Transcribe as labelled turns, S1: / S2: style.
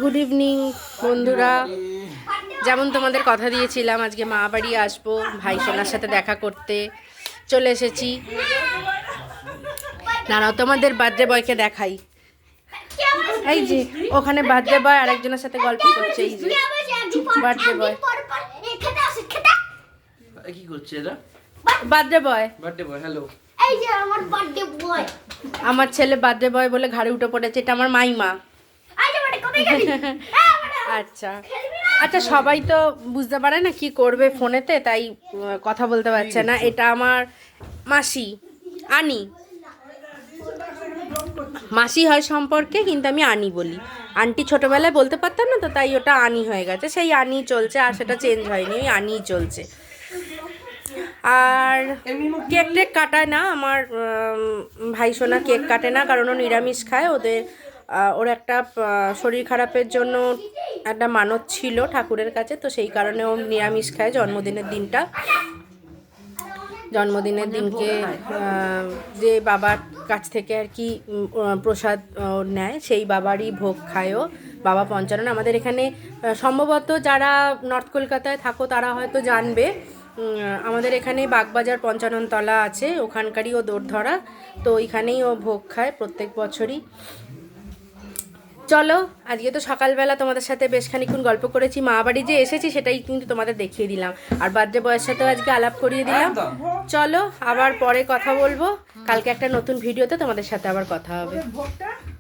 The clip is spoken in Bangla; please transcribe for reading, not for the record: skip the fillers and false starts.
S1: গুড ইভিনিং বন্ধুরা, যেমন তোমাদের কথা দিয়েছিলাম আজকে মা বাড়ি আসবো, ভাই সোনার সাথে দেখা করতে চলে এসেছি। দাঁড়াও তোমাদের বার্থডে বয়কে দেখাই। এই যে ওখানে বার্থডে বয় আরেকজনের সাথে গল্প করছে। এই যে বার্থডে বয়
S2: কি করছে এরা?
S1: Birthday boy
S2: hello.
S3: এই যে আমার বার্থডে বয়,
S1: আমার ছেলে বার্থডে বয় বলে ঘাড়ে উঠে পড়েছে। এটা আমার মাইমা।
S3: এই যে মানে কোথায় গেলি?
S1: আচ্ছা আচ্ছা, সবাই তো বুঝতে পারে না কি করবে ফোনেতে, তাই কথা বলতে পারছে না। এটা আমার মাসি আনি, মাসি হয় সম্পর্কে, কিন্তু আমি আনি বলি। আন্টি ছোটোবেলায় বলতে পারতাম না তো, তাই ওটা আনি হয়ে গেছে। সেই আনি চলছে, আর সেটা চেঞ্জ হয়নি, ওই আনিই চলছে। আর কেক টেক কাটায় না আমার ভাই সোনা, কেক কাটে না, কারণ ও নিরামিষ খায়। ওর একটা শরীর খারাপের জন্য একটা মানত ছিল ঠাকুরের কাছে, তো সেই কারণে ও নিরামিষ খায় জন্মদিনের দিনটা। জন্মদিনের দিনকে যে বাবার কাছ থেকে আর কি প্রসাদ নেয়, সেই বাবারই ভোগ খায় ও। বাবা পঞ্চানন আমাদের এখানে সম্ভবত যারা নর্থ কলকাতায় থাকো তারা হয়তো জানবে, আমাদের এখানে বাগবাজার পঞ্চাননতলা আছে, ওখানকারই ও দৌড় ধরা, তো ওইখানেই ও ভোগ খায় প্রত্যেক বছরই। চলো, আজকে তো সকালবেলা তোমাদের সাথে বেশ খানিক্ষণ গল্প করেছি, মা বাড়ি যে এসেছি সেটাই কিন্তু তোমাদের দেখিয়ে দিলাম, আর বার্থডে বয়ের সাথেও আজকে আলাপ করিয়ে দিলাম। চলো আবার পরে কথা বলবো, কালকে একটা নতুন ভিডিওতে তোমাদের সাথে আবার কথা হবে।